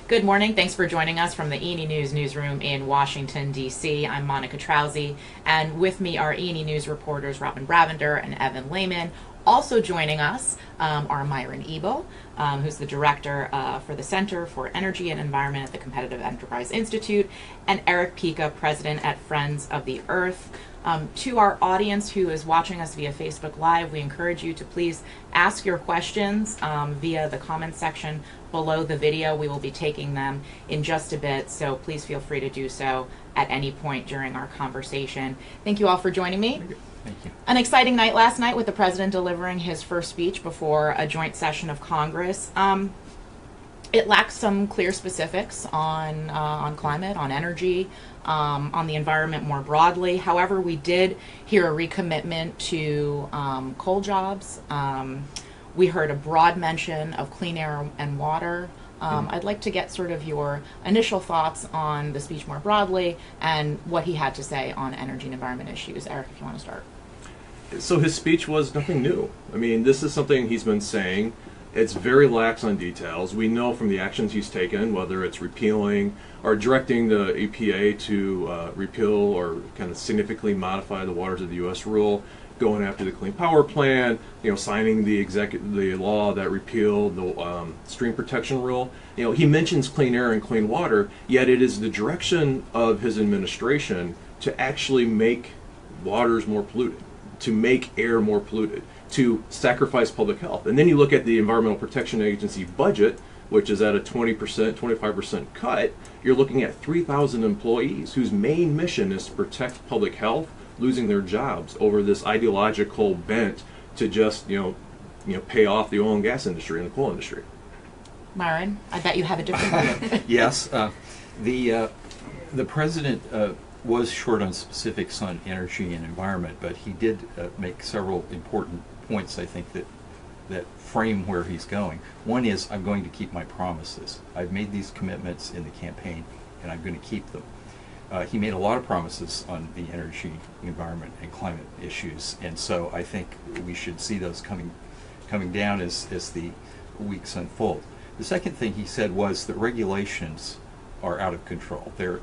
Good morning. Thanks for joining us from the E&E News newsroom in Washington, D.C. I'm Monica Trauzy, and with me are E&E News reporters Robin Bravender and Evan Lehman. Also joining us are Myron Ebell, who's the director for the Center for Energy and Environment at the Competitive Enterprise Institute, and Eric Pica, president at Friends of the Earth. To our audience who is watching us via Facebook Live, we encourage you to please ask your questions via the comments section below the video. We will be taking them in just a bit, so please feel free to do so at any point during our conversation. Thank you all for joining me. Thank you. An exciting night last night with the president delivering his first speech before a joint session of Congress. It lacks some clear specifics on climate, on energy, on the environment more broadly. However, we did hear a recommitment to coal jobs. We heard a broad mention of clean air and water. I'd like to get sort of your initial thoughts on the speech more broadly and what he had to say on energy and environment issues. Eric, if you want to start. So his speech was nothing new. I mean, this is something he's been saying. It's very lax on details. We know from the actions he's taken, whether it's repealing or directing the EPA to repeal or kind of significantly modify the Waters of the U.S. rule, going after the Clean Power Plan, signing the law that repealed the stream protection rule. He mentions clean air and clean water, yet it is the direction of his administration to actually make waters more polluted, to make air more polluted, to sacrifice public health. And then you look at the Environmental Protection Agency budget, which is at a 20%, 25% cut. You're looking at 3,000 employees whose main mission is to protect public health, losing their jobs over this ideological bent to just pay off the oil and gas industry and the coal industry. Myron, I bet you have a different view. Yes, the president was short on specifics on energy and environment, but he did make several important points, I think, that frame where he's going. One is, I'm going to keep my promises. I've made these commitments in the campaign, and I'm going to keep them. He made a lot of promises on the energy, environment, and climate issues, and so I think we should see those coming down as the weeks unfold. The second thing he said was that regulations are out of control. The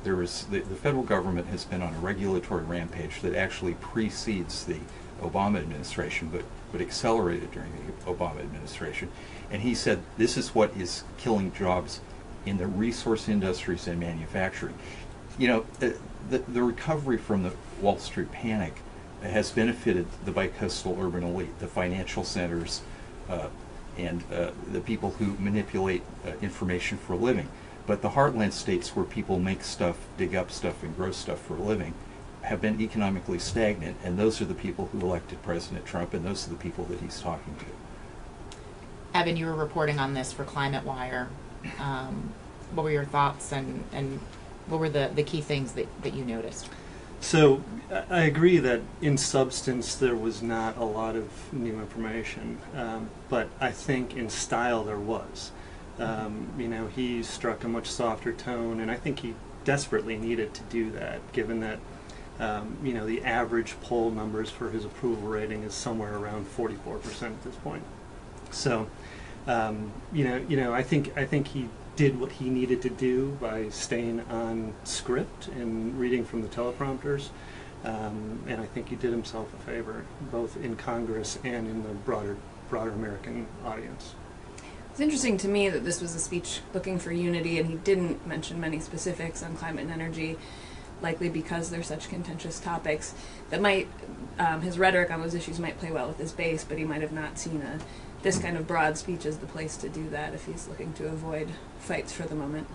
federal government has been on a regulatory rampage that actually precedes the Obama administration, but accelerated during the Obama administration. And he said this is what is killing jobs in the resource industries and manufacturing. The recovery from the Wall Street panic has benefited the bicoastal urban elite, the financial centers, and the people who manipulate information for a living. But the heartland states where people make stuff, dig up stuff, and grow stuff for a living have been economically stagnant, and those are the people who elected President Trump, and those are the people that he's talking to. Evan, you were reporting on this for Climate Wire. What were your thoughts, and what were the key things that you noticed? So I agree that in substance there was not a lot of new information, but I think in style there was. He struck a much softer tone, and I think he desperately needed to do that, given that the average poll numbers for his approval rating is somewhere around 44% at this point. So, I think he did what he needed to do by staying on script and reading from the teleprompters, and I think he did himself a favor, both in Congress and in the broader American audience. It's interesting to me that this was a speech looking for unity, and he didn't mention many specifics on climate and energy, likely because they're such contentious topics that might, his rhetoric on those issues might play well with his base, but he might have not seen this kind of broad speech as the place to do that if he's looking to avoid fights for the moment.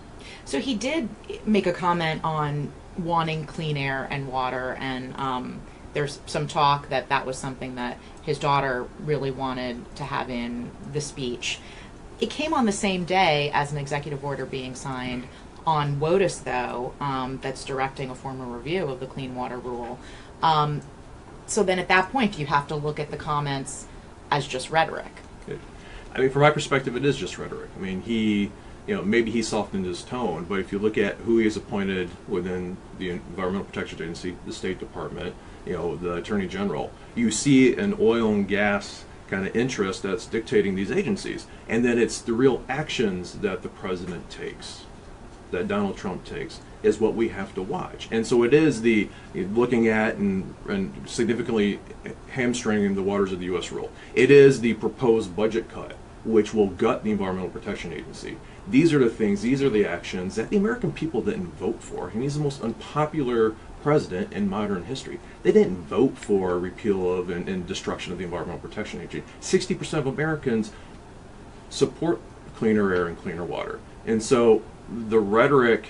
So he did make a comment on wanting clean air and water, and there's some talk that was something that his daughter really wanted to have in the speech. It came on the same day as an executive order being signed on WOTUS, though, that's directing a formal review of the Clean Water Rule. So then at that point, you have to look at the comments as just rhetoric. I mean, from my perspective, it is just rhetoric. I mean, maybe he softened his tone, but if you look at who he has appointed within the Environmental Protection Agency, the State Department, the Attorney General, you see an oil and gas kind of interest that's dictating these agencies. And then it's the real actions that the president takes that Donald Trump takes is what we have to watch. And so it is the looking at and significantly hamstringing the waters of the U.S. rule. It is the proposed budget cut, which will gut the Environmental Protection Agency. These are the things, these are the actions that the American people didn't vote for. And he's the most unpopular president in modern history. They didn't vote for repeal of and destruction of the Environmental Protection Agency. 60% of Americans support cleaner air and cleaner water. And so the rhetoric,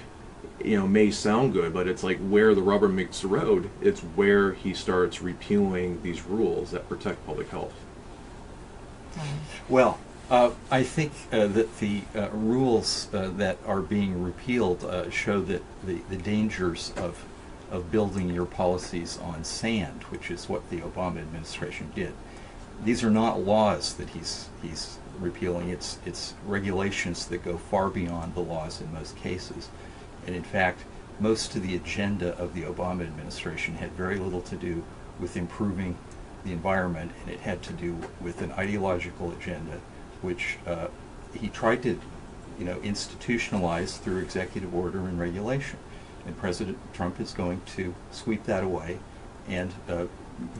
may sound good, but it's like where the rubber meets the road, it's where he starts repealing these rules that protect public health. Well, I think that the rules that are being repealed show that the dangers of building your policies on sand, which is what the Obama administration did. These are not laws that he's repealing. It's regulations that go far beyond the laws in most cases. And in fact, most of the agenda of the Obama administration had very little to do with improving the environment, and it had to do with an ideological agenda, which he tried to, institutionalize through executive order and regulation. And President Trump is going to sweep that away and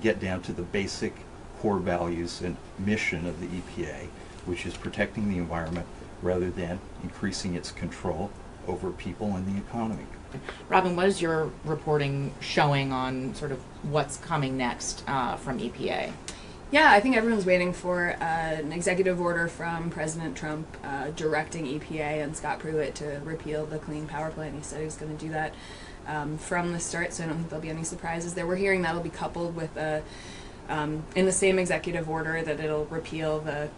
get down to the basic core values and mission of the EPA, which is protecting the environment rather than increasing its control over people and the economy. Robin, what is your reporting showing on sort of what's coming next from EPA? Yeah, I think everyone's waiting for an executive order from President Trump directing EPA and Scott Pruitt to repeal the Clean Power Plan. He said he was going to do that from the start, so I don't think there'll be any surprises there. We're hearing that'll be coupled with in the same executive order that it'll repeal the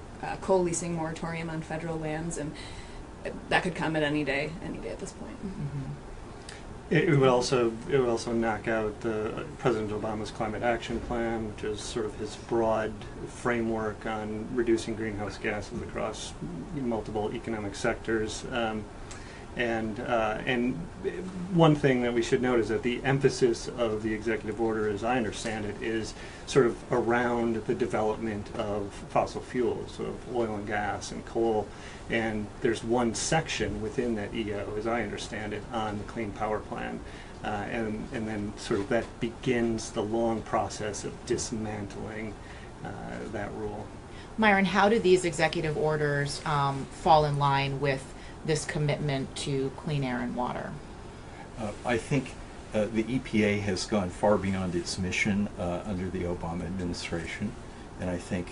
coal leasing moratorium on federal lands, and that could come at any day at this point. Mm-hmm. It would also knock out President Obama's climate action plan, which is sort of his broad framework on reducing greenhouse gases across multiple economic sectors. And one thing that we should note is that the emphasis of the executive order, as I understand it, is sort of around the development of fossil fuels, of oil and gas and coal. And there's one section within that EO, as I understand it, on the Clean Power Plan. And then sort of that begins the long process of dismantling that rule. Myron, how do these executive orders fall in line with this commitment to clean air and water? I think the EPA has gone far beyond its mission under the Obama administration, and I think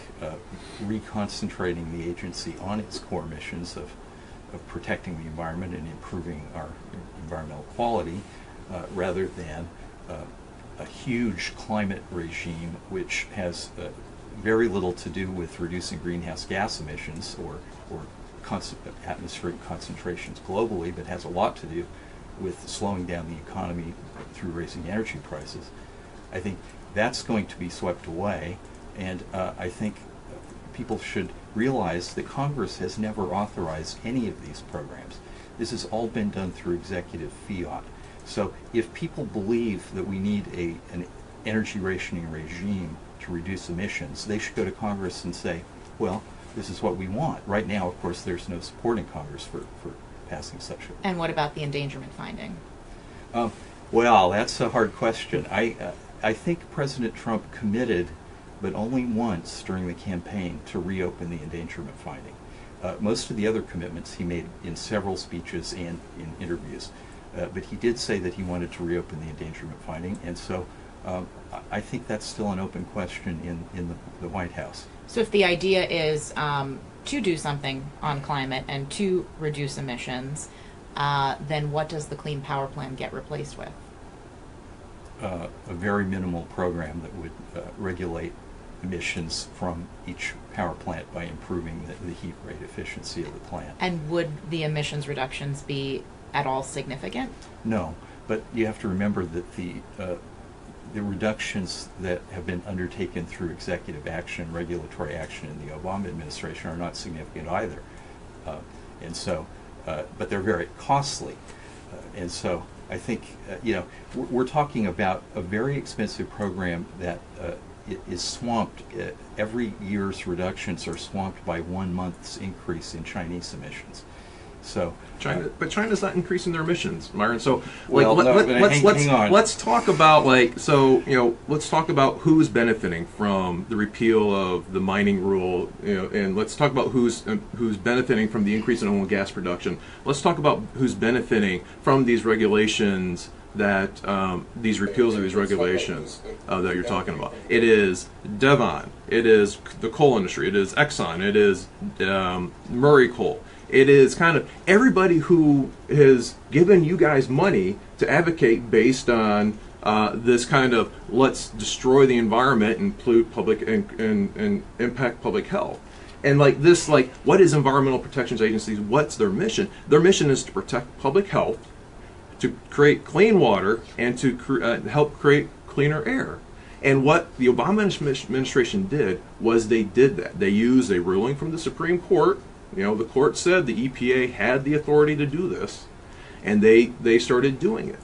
reconcentrating the agency on its core missions of protecting the environment and improving our environmental quality rather than a huge climate regime which has very little to do with reducing greenhouse gas emissions or atmospheric concentrations globally, but has a lot to do with slowing down the economy through raising energy prices. I think that's going to be swept away, and I think people should realize that Congress has never authorized any of these programs. This has all been done through executive fiat. So if people believe that we need an energy rationing regime to reduce emissions, they should go to Congress and say, well, this is what we want. Right now, of course, there's no support in Congress for passing such a... And what about the endangerment finding? Well, that's a hard question. I think President Trump committed, but only once during the campaign, to reopen the endangerment finding. Most of the other commitments he made in several speeches and in interviews. But he did say that he wanted to reopen the endangerment finding, and so I think that's still an open question in the White House. So if the idea is to do something on climate and to reduce emissions, then what does the Clean Power Plan get replaced with? A very minimal program that would regulate emissions from each power plant by improving the heat rate efficiency of the plant. And would the emissions reductions be at all significant? No, but you have to remember that the reductions that have been undertaken through executive action, regulatory action in the Obama administration are not significant either. And so, but they're very costly. And so I think, we're talking about a very expensive program that is swamped. Every year's reductions are swamped by 1 month's increase in Chinese emissions. So But China's not increasing their emissions, Myron. So, Well, no, but hang on. let's talk about let's talk about who's benefiting from the repeal of the mining rule, and let's talk about who's benefiting from the increase in oil and gas production. Let's talk about who's benefiting from these regulations that these repeals of these regulations that you're talking about. It is Devon, it is the coal industry, it is Exxon, it is Murray Coal. It is kind of everybody who has given you guys money to advocate based on this kind of let's destroy the environment and pollute public and impact public health. And what is environmental protections agencies? What's their mission? Their mission is to protect public health, to create clean water, and to help create cleaner air. And what the Obama administration did was they did that. They used a ruling from the Supreme Court. The court said the EPA had the authority to do this, and they started doing it.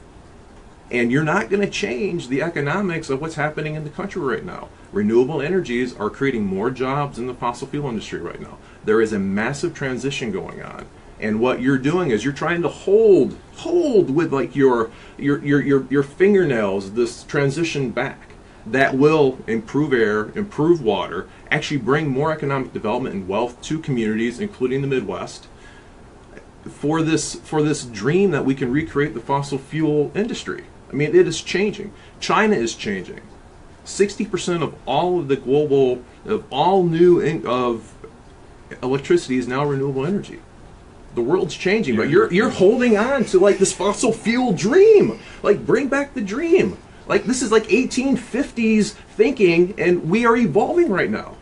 And you're not going to change the economics of what's happening in the country right now. Renewable energies are creating more jobs in the fossil fuel industry right now. There is a massive transition going on. And what you're doing is you're trying to hold with your fingernails this transition back. That will improve air, improve water, actually bring more economic development and wealth to communities, including the Midwest, for this dream that we can recreate the fossil fuel industry. I mean, it is changing. China is changing. 60% of all of the global, of all of electricity is now renewable energy. The world's changing, but you're holding on to this fossil fuel dream. Bring back the dream. This is 1850s thinking, and we are evolving right now.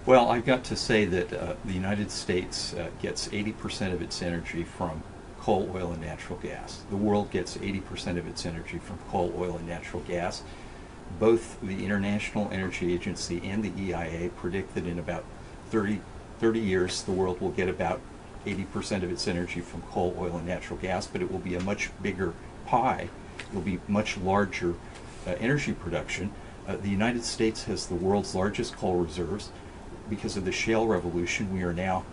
Well, I've got to say that the United States gets 80% of its energy from coal, oil, and natural gas. The world gets 80% of its energy from coal, oil, and natural gas. Both the International Energy Agency and the EIA predict that in about 30 years, the world will get about 80% of its energy from coal, oil, and natural gas, but it will be a much bigger pie. It will be much larger energy production. The United States has the world's largest coal reserves. Because of the shale revolution, we are now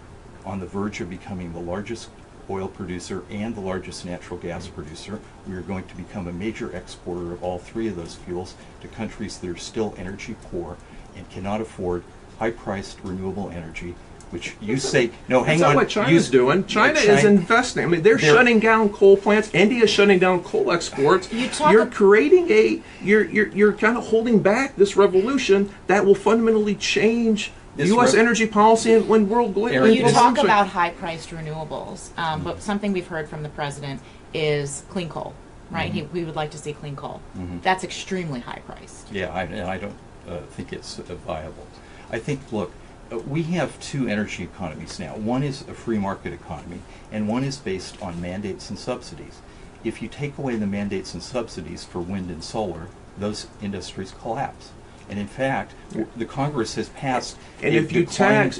on the verge of becoming the largest oil producer and the largest natural gas producer. We are going to become a major exporter of all three of those fuels to countries that are still energy poor and cannot afford high-priced renewable energy, which you say, no, hang on. That's not what China's doing. China is investing. I mean, they're shutting down coal plants. India's shutting down coal exports. You're creating you're kind of holding back this revolution that will fundamentally change U.S. energy policy and world global. You talk about high-priced renewables, but something we've heard from the president is clean coal, right? Mm-hmm. We would like to see clean coal. Mm-hmm. That's extremely high-priced. Yeah, I don't think it's viable. I think, look, we have two energy economies now. One is a free market economy, and one is based on mandates and subsidies. If you take away the mandates and subsidies for wind and solar, those industries collapse. And in fact, the Congress has passed. And if you tax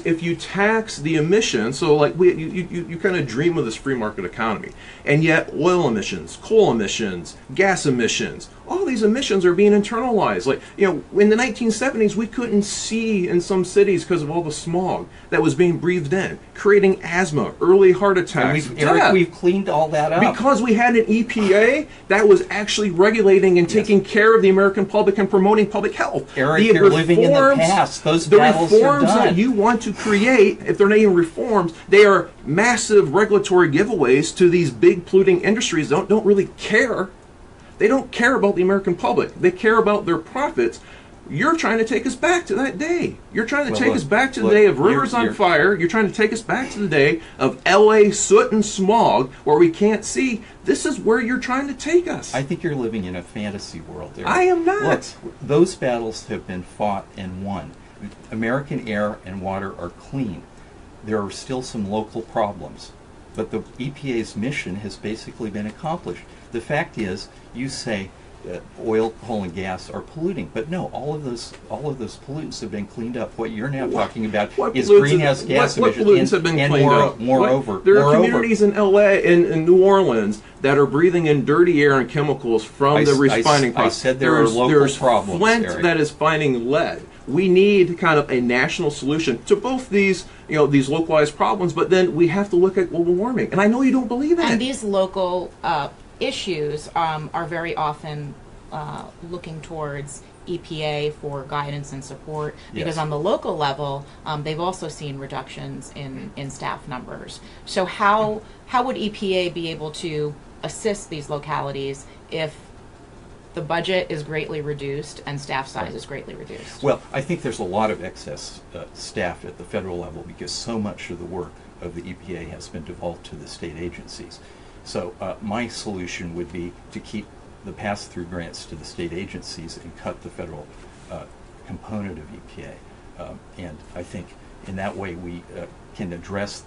the emissions, so you kind of dream of this free market economy, and yet oil emissions, coal emissions, gas emissions, all these emissions are being internalized. In the 1970s, we couldn't see in some cities because of all the smog that was being breathed in, creating asthma, early heart attacks. Eric, we've cleaned all that up because we had an EPA that was actually regulating and taking care of the American public and promoting public health. Eric, you're living in the past. Those battles are done. The reforms that you want to create, if they're not even reforms, they are massive regulatory giveaways to these big polluting industries that don't really care. They don't care about the American public. They care about their profits. You're trying to take us back to that day. You're trying to take us back to the day of rivers on fire. You're trying to take us back to the day of LA soot and smog where we can't see. This is where you're trying to take us. I think you're living in a fantasy world, Eric. I am not. Look, those battles have been fought and won. American air and water are clean. There are still some local problems, but the EPA's mission has basically been accomplished. The fact is, you say oil, coal, and gas are polluting, but no, all of those pollutants have been cleaned up. What you're now talking about is greenhouse gas emissions. What pollutants have been cleaned up? Moreover, there are communities in LA, in New Orleans, that are breathing in dirty air and chemicals from the refining process. I said there are local problems, Flint Eric. that is finding lead. we need kind of a national solution to both these, these localized problems, but then we have to look at global warming. And I know you don't believe in it. And these local issues are very often looking towards EPA for guidance and support, because Yes. on the local level, they've also seen reductions in staff numbers. So how would EPA be able to assist these localities if the budget is greatly reduced and staff size is greatly reduced? Well, I think there's a lot of excess staff at the federal level because so much of the work of the EPA has been devolved to the state agencies. So my solution would be to keep the pass-through grants to the state agencies and cut the federal component of EPA. And I think in that way we can address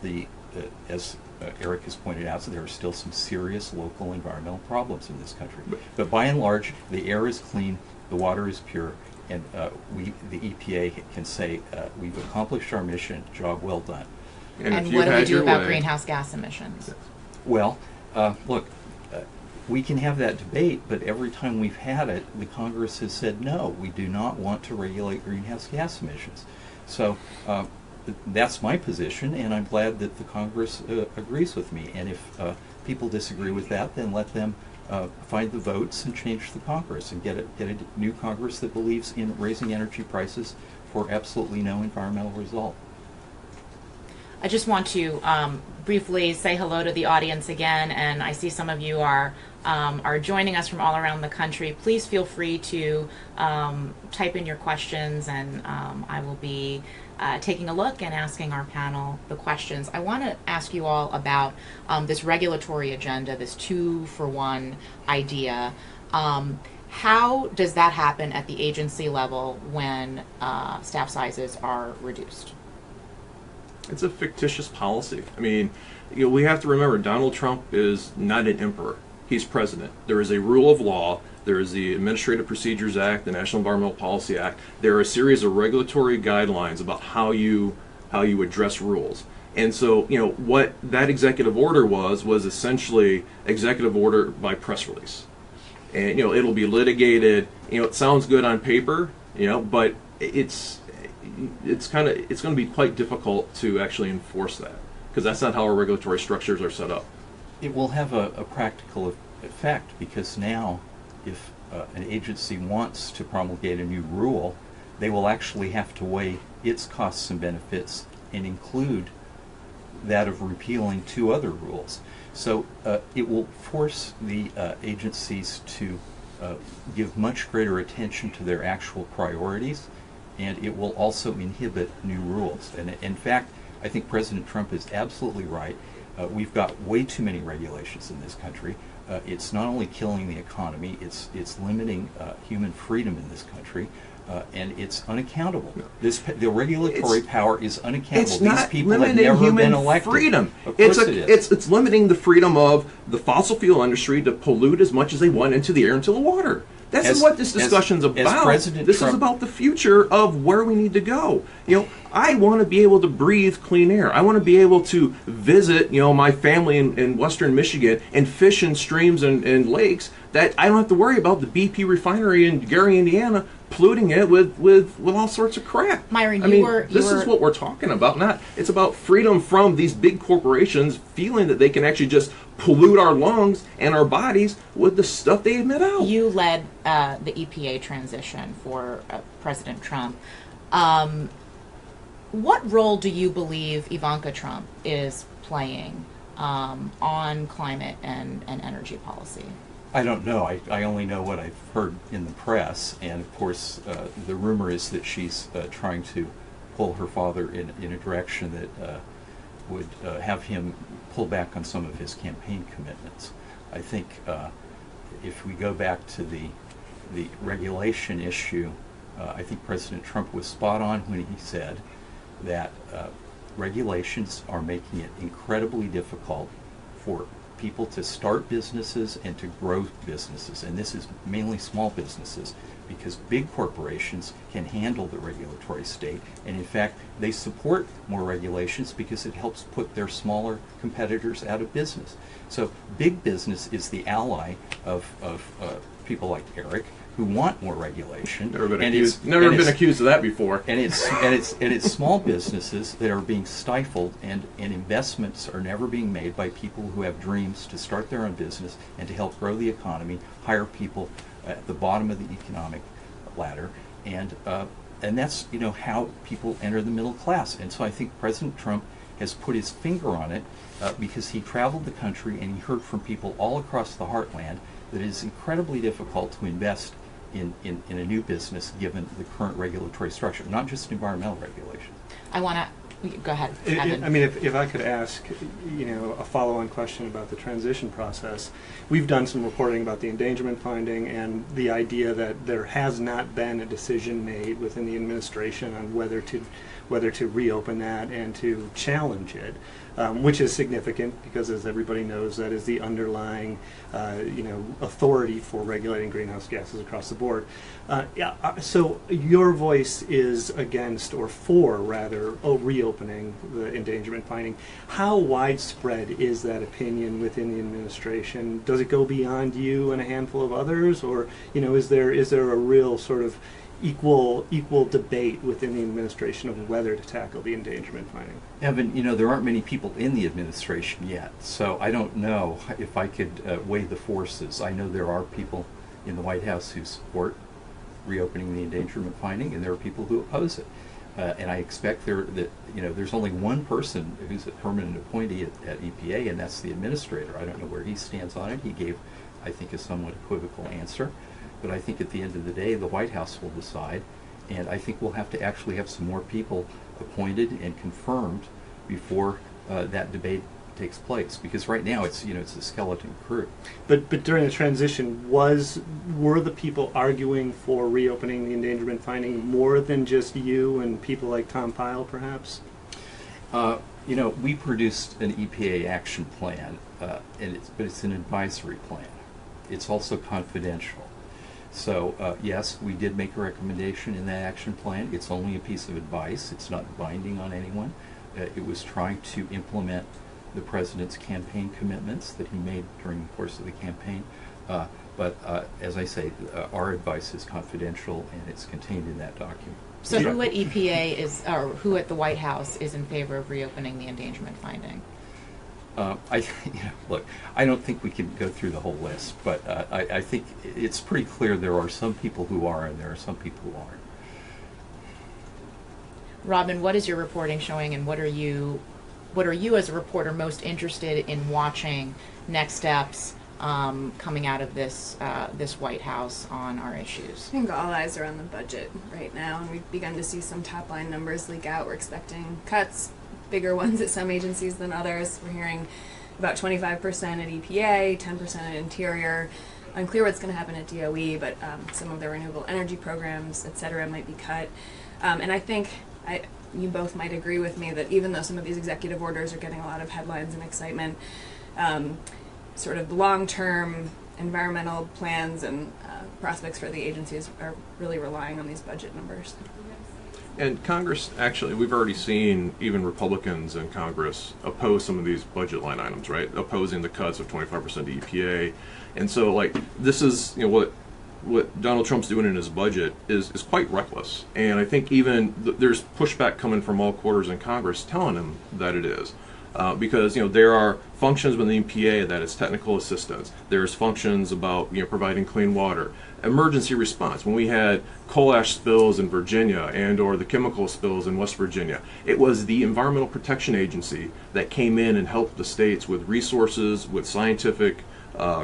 as Eric has pointed out, so there are still some serious local environmental problems in this country. But by and large, the air is clean, the water is pure, and the EPA can say, we've accomplished our mission, job well done. And if you what do we had do your about way- greenhouse gas emissions? Well, look, we can have that debate, but every time we've had it, the Congress has said, no, we do not want to regulate greenhouse gas emissions. So that's my position, and I'm glad that the Congress agrees with me. And if people disagree with that, then let them find the votes and change the Congress and get a new Congress that believes in raising energy prices for absolutely no environmental result. I just want to briefly say hello to the audience again, and I see some of you are joining us from all around the country. Please feel free to type in your questions, and I will be taking a look and asking our panel the questions. I want to ask you all about this regulatory agenda, this 2-for-1 idea. How does that happen at the agency level when staff sizes are reduced? It's a fictitious policy. I mean, we have to remember Donald Trump is not an emperor. He's president. There is a rule of law. There is the Administrative Procedures Act, the National Environmental Policy Act. There are a series of regulatory guidelines about how you address rules. And so, what that executive order was essentially executive order by press release. And it'll be litigated. It sounds good on paper, but it's going to be quite difficult to actually enforce that, because that's not how our regulatory structures are set up. It will have a practical effect, because now if an agency wants to promulgate a new rule, they will actually have to weigh its costs and benefits and include that of repealing 2 other rules. So it will force the agencies to give much greater attention to their actual priorities, and it will also inhibit new rules. And in fact, I think President Trump is absolutely right. We've got way too many regulations in this country. It's not only killing the economy, it's limiting human freedom in this country, and it's unaccountable. The regulatory power is unaccountable. It's These not people have limiting never human been elected. freedom. Of course it is. It's limiting the freedom of the fossil fuel industry to pollute as much as they want into the air, into the water. That's what this discussion's about. President This Trump, is about the future of where we need to go. I want to be able to breathe clean air. I want to be able to visit, my family in western Michigan and fish in streams and lakes that I don't have to worry about the BP refinery in Gary, Indiana, polluting it with all sorts of crap. Myron, This is what we're talking about. It's about freedom from these big corporations feeling that they can actually just pollute our lungs and our bodies with the stuff they emit out. You led the EPA transition for President Trump. What role do you believe Ivanka Trump is playing on climate and energy policy? I don't know. I only know what I've heard in the press, and of course the rumor is that she's trying to pull her father in a direction that would have him pull back on some of his campaign commitments. I think if we go back to the regulation issue, I think President Trump was spot on when he said that regulations are making it incredibly difficult for people to start businesses and to grow businesses, and this is mainly small businesses, because big corporations can handle the regulatory state, and in fact they support more regulations because it helps put their smaller competitors out of business. So big business is the ally of people like Eric, who want more regulation. Never been And accused. it's- Never and been it's- accused of that before. And it's small businesses that are being stifled, and investments are never being made by people who have dreams to start their own business and to help grow the economy, hire people at the bottom of the economic ladder, and that's how people enter the middle class. And so I think President Trump has put his finger on it because he traveled the country and he heard from people all across the heartland that it is incredibly difficult to invest in a new business given the current regulatory structure, not just environmental regulation. I want to go ahead. Evan. I mean, if I could ask, a follow-on question about the transition process. We've done some reporting about the endangerment finding and the idea that there has not been a decision made within the administration on whether to reopen that and to challenge it, which is significant because, as everybody knows, that is the underlying, authority for regulating greenhouse gases across the board. So your voice is against, or for rather, reopening the endangerment finding. How widespread is that opinion within the administration? Does it go beyond you and a handful of others, or is there a real sort of equal debate within the administration of whether to tackle the endangerment finding? Evan, there aren't many people in the administration yet, so I don't know if I could weigh the forces. I know there are people in the White House who support reopening the endangerment finding, and there are people who oppose it. And I expect there's only one person who's a permanent appointee at EPA, and that's the administrator. I don't know where he stands on it. He gave, I think, a somewhat equivocal answer. But I think at the end of the day, the White House will decide, and I think we'll have to actually have some more people appointed and confirmed before that debate takes place. Because right now it's a skeleton crew. But during the transition, were the people arguing for reopening the endangerment finding more than just you and people like Tom Pyle, perhaps? We produced an EPA action plan, but it's an advisory plan. It's also confidential. So, yes, we did make a recommendation in that action plan. It's only a piece of advice. It's not binding on anyone. It was trying to implement the president's campaign commitments that he made during the course of the campaign. But as I say, our advice is confidential, and it's contained in that document. So who at EPA or who at the White House is in favor of reopening the endangerment finding? Look, I don't think we can go through the whole list, but I think it's pretty clear there are some people who are, and there are some people who aren't. Robin, what is your reporting showing, and what are you as a reporter most interested in watching next steps coming out of this White House on our issues? I think all eyes are on the budget right now, and we've begun to see some top line numbers leak out. We're expecting cuts, bigger ones at some agencies than others. We're hearing about 25% at EPA, 10% at Interior. Unclear what's going to happen at DOE, but some of their renewable energy programs, et cetera, might be cut. And I think you both might agree with me that even though some of these executive orders are getting a lot of headlines and excitement, sort of the long-term environmental plans and prospects for the agencies are really relying on these budget numbers. And Congress, actually, we've already seen even Republicans in Congress oppose some of these budget line items, right? Opposing the cuts of 25% to EPA. And so, this is, what Donald Trump's doing in his budget is quite reckless. And I think even there's pushback coming from all quarters in Congress telling him that it is. Because there are functions within the EPA that is technical assistance. There's functions about providing clean water, emergency response. When we had coal ash spills in Virginia or the chemical spills in West Virginia, it was the Environmental Protection Agency that came in and helped the states with resources, with scientific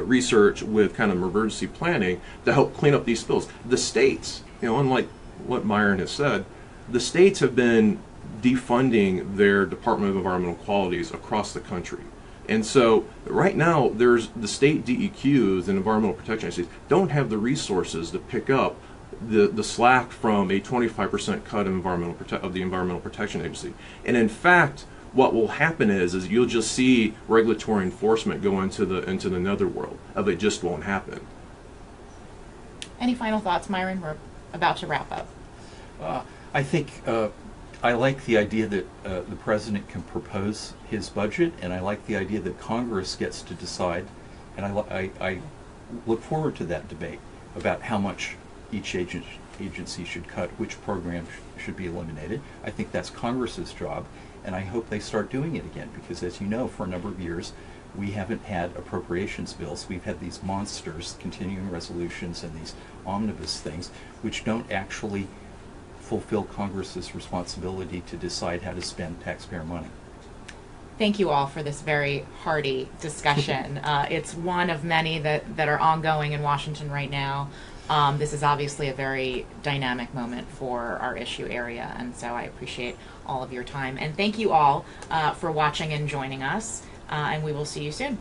research, with kind of emergency planning to help clean up these spills. The states, unlike what Myron has said, the states have been defunding their Department of Environmental Qualities across the country. And so right now there's the state DEQs and environmental protection agencies don't have the resources to pick up the slack from a 25% cut of the Environmental Protection Agency. And in fact, what will happen is you'll just see regulatory enforcement go into the netherworld of it just won't happen. Any final thoughts, Myron? We're about to wrap up. I think I like the idea that the president can propose his budget, and I like the idea that Congress gets to decide, and I look forward to that debate about how much each agency should cut, which program should be eliminated. I think that's Congress's job, and I hope they start doing it again, because as you know, for a number of years, we haven't had appropriations bills. We've had these monsters, continuing resolutions, and these omnibus things, which don't actually fulfill Congress's responsibility to decide how to spend taxpayer money. Thank you all for this very hearty discussion. It's one of many that are ongoing in Washington right now. This is obviously a very dynamic moment for our issue area, and so I appreciate all of your time. And thank you all for watching and joining us, and we will see you soon.